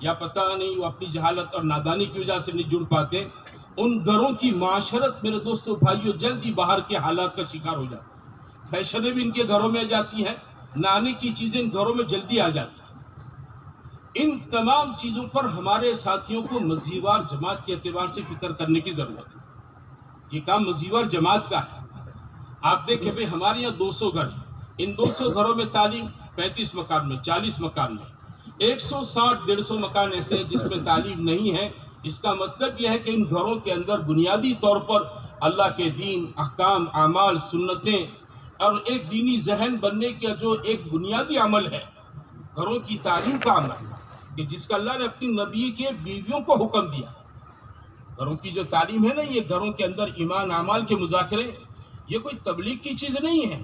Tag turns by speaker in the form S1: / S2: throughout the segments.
S1: یا پتہ نہیں وہ اپنی جہالت اور نادانی کی وجہ سے نہیں جڑ پاتے، ان گھروں کی معاشرت میرے دوستوں بھائیوں جلدی باہر کے حالات کا شکار ہو جاتی ہے۔ فیشنیں بھی ان کے گھروں میں آ جاتی ہیں، نانے کی چیزیں ان گھروں میں جلدی آ جاتی ہیں۔ ان تمام چیزوں پر ہمارے ساتھیوں کو مزیوار جماعت کے اعتبار سے فکر کرنے کی ضرورت ہے۔ یہ کام مزیوار جماعت کا ہے۔ آپ دیکھیں بھائی ہمارے یہاں 200 گھر ہیں، ان 200 گھروں میں تعلیم 35 مکان میں، 40 مکان میں 160-150 مکان ایسے ہیں جس میں تعلیم نہیں ہے۔ اس کا مطلب یہ ہے کہ ان گھروں کے اندر بنیادی طور پر اللہ کے دین، احکام، اعمال، سنتیں اور ایک دینی ذہن بننے کا جو ایک بنیادی عمل ہے، گھروں کی تعلیم کا عمل، کہ جس کا اللہ نے اپنی نبی کے بیویوں کو حکم دیا۔ گھروں کی جو تعلیم ہے نا، یہ گھروں کے اندر ایمان اعمال کے مذاکرے، یہ کوئی تبلیغ کی چیز نہیں ہے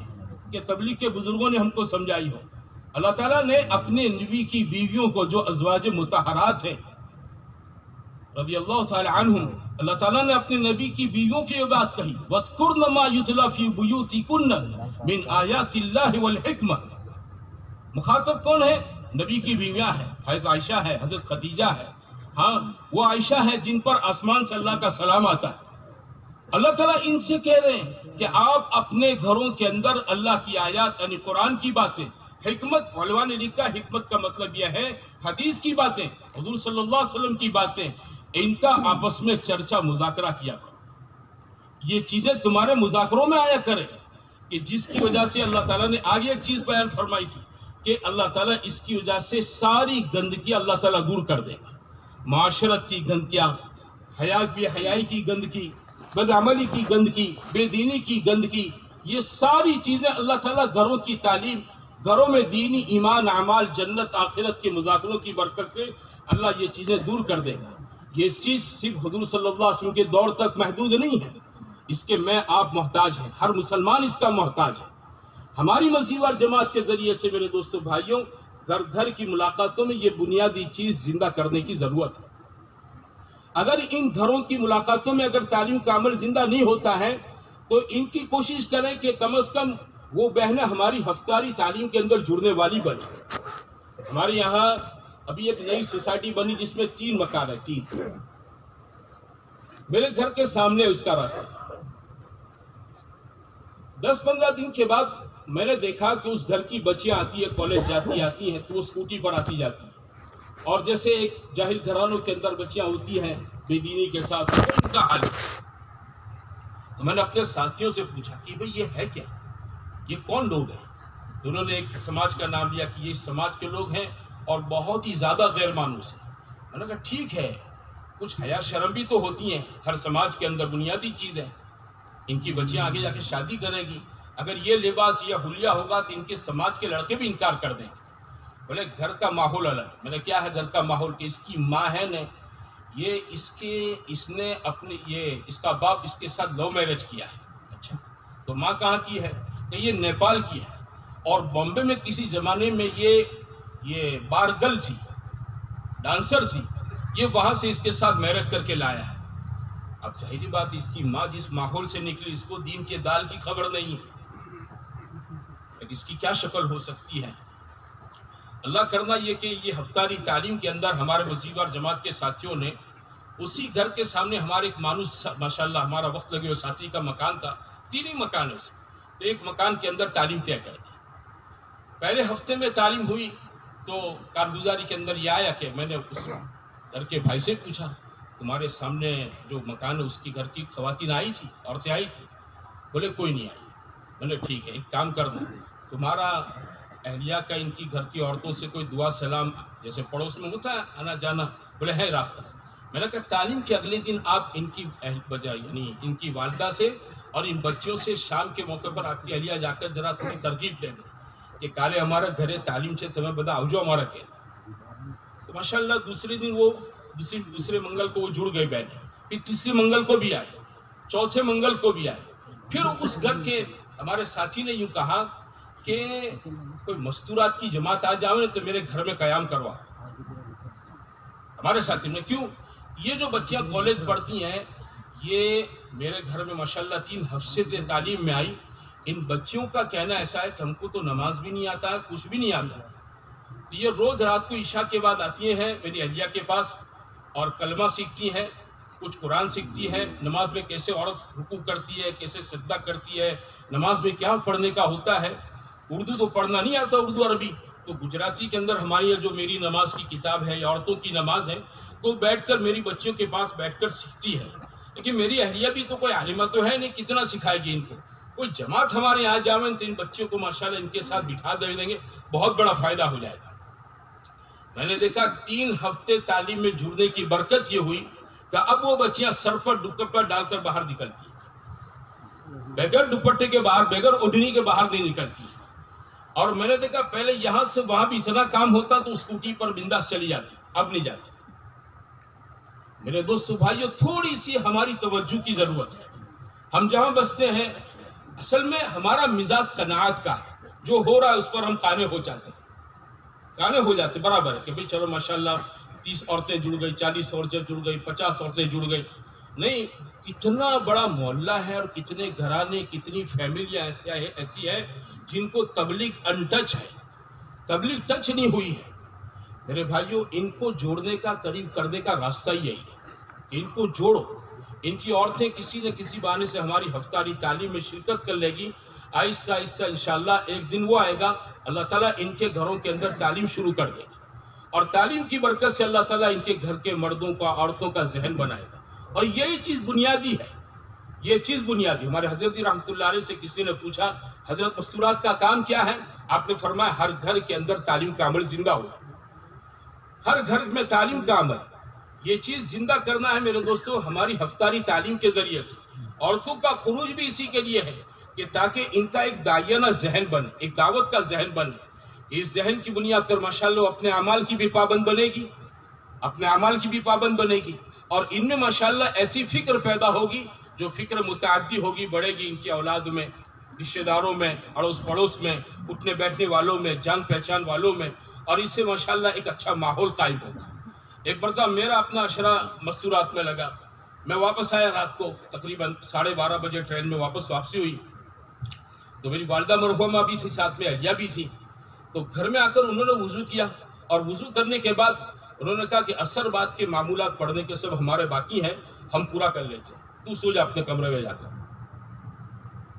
S1: کہ تبلیغ کے بزرگوں نے ہم کو سمجھائی ہو۔ اللہ تعالیٰ نے اپنے نبی کی بیویوں کو جو ازواج مطہرات ہیں رضی اللہ تعالی عنہم، اللہ تعالیٰ نے اپنے نبی کی بیویوں کی یہ بات کہی، وَاذْكُرْنَ مَا يُتْلَى فِي بُيُوتِكُنَّ مِنْ آیَاتِ اللَّهِ وَالْحِکْمَةِ۔ مخاطب کون ہے؟ نبی کی بیویاں ہیں، حضرت عائشہ ہے، حضرت خدیجہ ہے، ہاں وہ عائشہ ہے جن پر آسمان سے اللہ کا سلام آتا ہے۔ اللہ تعالیٰ ان سے کہہ رہے ہیں کہ آپ اپنے گھروں کے اندر اللہ کی آیات یعنی قرآن کی باتیں، حکمت، علماء نے لکھا حکمت کا مطلب یہ ہے حدیث کی باتیں، حضور صلی اللہ علیہ وسلم کی باتیں، ان کا آپس میں چرچا مذاکرہ کیا کرو۔ یہ چیزیں تمہارے مذاکروں میں آیا کرے، کہ جس کی وجہ سے اللہ تعالیٰ نے آگے ایک چیز بیان فرمائی تھی کہ اللہ تعالیٰ اس کی وجہ سے ساری گندگی اللہ تعالیٰ دور کر دے گا۔ معاشرت کی گندگیاں، حیائی کی گندگی، بدعملی کی گندگی، بے دینی کی گندگی، یہ ساری چیزیں اللہ تعالیٰ گھروں کی تعلیم، گھروں میں دینی ایمان اعمال جنت آخرت کے مذاکروں کی برکت سے اللہ یہ چیزیں دور کر دے گا۔ یہ چیز صرف حضور صلی اللہ علیہ وسلم کے دور تک محدود نہیں ہے، اس کے میں آپ محتاج ہیں، ہر مسلمان اس کا محتاج ہے۔ ہماری مسیحوار جماعت کے ذریعے سے میرے دوستوں بھائیوں، گھر گھر کی ملاقاتوں میں یہ بنیادی چیز زندہ کرنے کی ضرورت ہے۔ اگر ان گھروں کی ملاقاتوں میں اگر تعلیم کا عمل زندہ نہیں ہوتا ہے تو ان کی کوشش کریں کہ کم از کم وہ بہنیں ہماری ہفتاری تعلیم کے اندر جڑنے والی بنیں۔ ہمارے یہاں ابھی ایک نئی سوسائٹی بنی جس میں 3 مکان ہے، 3 میرے گھر کے سامنے اس کا راستہ۔ 10-15 دن کے بعد میں نے دیکھا کہ اس گھر کی بچیاں آتی ہیں، کالج آتی ہیں تو وہ اسکوٹی پر آتی جاتی ہیں، اور جیسے ایک جاہل گھرانوں کے اندر بچیاں ہوتی ہیں بے دینی کے ساتھ، ان کا حال ہے۔ تو میں نے اپنے ساتھیوں سے پوچھا کہ بھئی یہ ہے کیا، یہ کون لوگ ہیں؟ تو انہوں نے ایک سماج کا نام لیا کہ یہ سماج کے لوگ ہیں اور بہت ہی زیادہ غیر مانوس ہیں۔ میں نے کہا ٹھیک ہے، کچھ حیا شرم بھی تو ہوتی ہیں، ہر سماج کے اندر بنیادی چیز ہے۔ ان کی بچیاں آگے جا کے شادی کریں گی، اگر یہ لباس یا حلیہ ہوگا تو ان کے سماج کے لڑکے بھی انکار کر دیں گے۔ بولے گھر کا ماحول الگ۔ میں نے کیا ہے گھر کا ماحول کہ اس کی ماں ہے نے یہ اس نے اپنے اس کا باپ اس کے ساتھ لو میرج کیا ہے۔ اچھا تو ماں کہاں کی ہے؟ کہ یہ نیپال کی ہے، اور بامبے میں کسی زمانے میں یہ بارگل تھی، ڈانسر تھی، یہ وہاں سے اس کے ساتھ میرج کر کے لایا ہے۔ اب ظاہری بات اس کی ماں جس ماحول سے نکلی اس کو دین کے دال کی خبر نہیں ہے، لیکن اس کی کیا شکل ہو سکتی ہے؟ اللہ کرنا یہ کہ یہ ہفتاری تعلیم کے اندر ہمارے مسیحوار جماعت کے ساتھیوں نے اسی گھر کے سامنے ہمارے ایک مانوس ماشاءاللہ ہمارا وقت لگے ہوئے ساتھی کا مکان تھا، 3 ہی مکان ہے اس میں، تو ایک مکان کے اندر تعلیم طے کر دی۔ پہلے ہفتے میں تعلیم ہوئی تو کارگزاری کے اندر یہ آیا کہ میں نے اس گھر کے بھائی سے پوچھا تمہارے سامنے جو مکان ہے اس کی گھر کی خواتین آئی تھی، عورتیں آئی تھی؟ بولے کوئی نہیں آئی۔ میں نے ٹھیک ہے ایک کام کرنا، تمہارا اہلیہ کا ان کی گھر کی عورتوں سے کوئی دعا سلام جیسے پڑوس میں ہوتا ہے آنا جانا؟ بولے ہے رابطہ۔ میں نے کہا تعلیم کے اگلے دن آپ ان کی بجائے یعنی ان کی والدہ سے اور ان بچیوں سے شام کے موقع پر آپ کی اہلیہ جا کر ذرا تھوڑی ترغیب دے دیں کہ کالے ہمارا گھر ہے تعلیم سے تمہیں بتا آؤ ہمارا کیا۔ تو ماشاءاللہ دوسرے دن وہ دوسرے منگل کو وہ جڑ گئی بہنیں، پھر تیسرے منگل کو بھی آئے، چوتھے منگل کو بھی آئے۔ پھر اس گھر کے ہمارے ساتھی نے یوں کہا کہ کوئی مستورات کی جماعت آ جاؤ تو میرے گھر میں قیام کروا۔ ہمارے ساتھی نے کیوں؟ یہ جو بچیاں کالج پڑھتی ہیں یہ میرے گھر میں ماشاءاللہ 3 ہفتے سے تعلیم میں آئی، ان بچیوں کا کہنا ایسا ہے کہ ہم کو تو نماز بھی نہیں آتا، کچھ بھی نہیں آتا، تو یہ روز رات کو عشاء کے بعد آتی ہیں میری اہلیہ کے پاس اور کلمہ سیکھتی ہیں، کچھ قرآن سیکھتی ہے، نماز میں کیسے عورت رکوع کرتی ہے، کیسے سجدہ کرتی ہے، نماز میں کیا پڑھنے کا ہوتا ہے۔ اردو تو پڑھنا نہیں آتا، اردو عربی، تو گجراتی کے اندر ہماری جو میری نماز کی کتاب ہے یا عورتوں کی نماز ہے، تو بیٹھ کر میری بچیوں کے پاس بیٹھ کر سیکھتی ہے۔ لیکن میری اہلیہ بھی تو کوئی عالمہ تو ہے نہیں، کتنا سکھائے گی ان کو۔ کوئی جماعت ہمارے یہاں جاویں تو ان بچوں کو ماشاءاللہ ان کے ساتھ بٹھا دیں گے، بہت بڑا فائدہ ہو جائے گا۔ میں نے دیکھا 3 ہفتے تعلیم میں جڑنے کی برکت یہ ہوئی کہ اب وہ بچیاں سر پر دوپٹہ ڈال کر باہر نکلتی ہیں، بغیر دوپٹے کے باہر، بغیر اوڑھنی کے باہر نہیں نکلتی۔ اور میں نے دیکھا پہلے یہاں سے وہاں بھی اتنا کام ہوتا تو اسکوٹی پر بنداس چلی جاتی، اب نہیں جاتی۔ میرے دوستو بھائیو، تھوڑی سی ہماری توجہ کی ضرورت ہے۔ ہم جہاں بستے ہیں اصل میں ہمارا مزاج قناعت کا ہے، جو ہو رہا ہے اس پر ہم قانع ہو جاتے ہیں، قانع ہو جاتے برابر ہے کہ بھئی چلو ماشاءاللہ 30 عورتیں جڑ گئی، 40 عورتیں جڑ گئی، 50 عورتیں جڑ گئی۔ نہیں، کتنا بڑا محلہ ہے اور کتنے گھرانے، کتنی فیملیاں ایسی ہے جن کو تبلیغ انٹچ ہے، تبلیغ ٹچ نہیں ہوئی ہے۔ میرے بھائیوں، ان کو جوڑنے کا، قریب کرنے کا راستہ ہی یہی ہے، ان کو جوڑو۔ ان کی عورتیں کسی نہ کسی بہانے سے ہماری ہفتاری تعلیم میں شرکت کر لے گی، آہستہ آہستہ انشاءاللہ ایک دن وہ آئے گا، اللہ تعالیٰ ان کے گھروں کے اندر تعلیم شروع کر دے گا، اور تعلیم کی برکت سے اللہ تعالیٰ ان کے گھر کے مردوں کا، عورتوں کا ذہن بنائے گا۔ اور یہی چیز بنیادی ہے، یہ چیز بنیادی۔ ہمارے حضرت رحمۃ اللہ علیہ سے کسی نے پوچھا حضرت مستورات کا کام کیا ہے؟ آپ نے فرمایا ہر گھر کے اندر تعلیم کا عمل زندہ ہوا، ہر گھر میں تعلیم کا عمل، یہ چیز زندہ کرنا ہے میرے دوستو ہماری ہفتاری تعلیم کے ذریعے سے۔ عورتوں کا خروج بھی اسی کے لیے ہے کہ تاکہ ان کا ایک داعیانہ ذہن بنے، ایک دعوت کا ذہن بنے۔ اس ذہن کی بنیاد پر ماشاءاللہ اپنے اعمال کی بھی پابند بنے گی، اپنے اعمال کی بھی پابند بنے گی، اور ان میں ماشاءاللہ ایسی فکر پیدا ہوگی جو فکر متعدی ہوگی، بڑھے گی ان کی اولاد میں، رشتہ داروں میں، اڑوس پڑوس میں، اٹھنے بیٹھنے والوں میں، جان پہچان والوں میں، اور اس سے ماشاءاللہ ایک اچھا ماحول قائم ہوگا۔ ایک مرتبہ میرا اپنا عشرہ مستورات میں لگا، میں واپس آیا رات کو تقریباً 12:30 بجے ٹرین میں واپسی ہوئی، تو میری والدہ مرحومہ بھی تھی، ساتھ میں اہلیہ بھی تھی۔ تو گھر میں آ کر انہوں نے وضو کیا، اور وضو کرنے کے بعد انہوں نے کہا کہ عصر بعد کے معمولات پڑھنے کے سب ہمارے باقی ہیں، ہم پورا کر لیتے ہیں، تو سو جا اپنے کمرے میں جا کر۔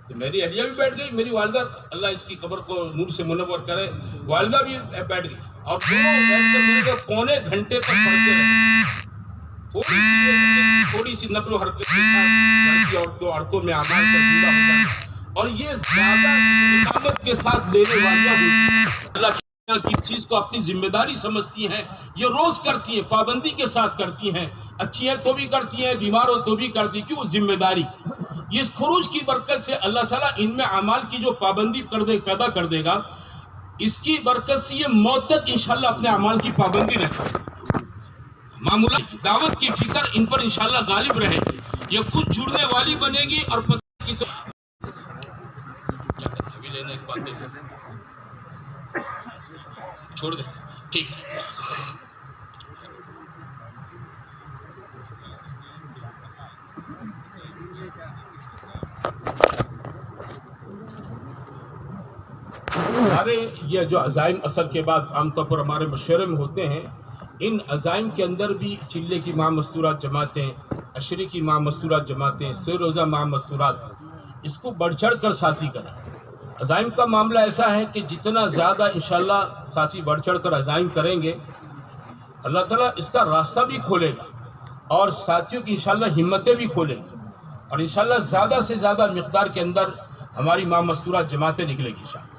S1: تو میری اہلیہ بھی بیٹھ گئی، میری والدہ اللہ اس کی قبر کو نور سے منور کرے، والدہ بھی بیٹھ گئی، اور دونوں بیٹھ کر میرے کو پونے گھنٹے تک پڑھتے رہے۔ تھوڑی سی نقل و حرکت کے ساتھ گھر کی عورتوں میں اعمال کا زندہ ہو جانا، اور یہ زیادہ اقامت کے ساتھ لینے والیاں ہوتی ہیں، اللہ کی چیز کو اپنی ذمہ داری سمجھتی ہیں، یہ روز کرتی ہیں، پابندی کے ساتھ کرتی ہیں، اچھی ہے تو بھی کرتی ہیں، بیمار ہو تو بھی کرتی ہیں، کیوں؟ ذمہ داری۔ اس خروج کی برکت سے اللہ تعالیٰ ان میں اعمال کی جو پابندی پیدا کر دے گا، اس کی برکت سے یہ موت تک انشاءاللہ اپنے اعمال کی پابندی رکھے، معمولات دعوت کی فکر ان پر انشاءاللہ غالب رہے گی، یہ خود جڑنے والی بنے گی، اور پتہ کی ابھی لینا ایک بات چھوڑ دیں، ٹھیک ہے۔ ہمارے یہ جو عزائم اثر کے بعد عام طور پر ہمارے مشورے میں ہوتے ہیں، ان عزائم کے اندر بھی چلے کی ماہ مستورات جماعتیں، عشرے کی ماہ مستورات جماعتیں، سہ روزہ ماہ مستورات، اس کو بڑھ چڑھ کر ساتھی کریں۔ عزائم کا معاملہ ایسا ہے کہ جتنا زیادہ انشاءاللہ ساتھی بڑھ چڑھ کر عزائم کریں گے، اللہ تعالیٰ اس کا راستہ بھی کھولے گا، اور ساتھیوں کی انشاءاللہ ہمتیں بھی کھولے گی، اور انشاءاللہ زیادہ سے زیادہ مقدار کے اندر ہماری ماہ مستورات جماعتیں نکلے گی انشاءاللہ۔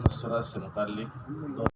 S2: مسترات سے متعلق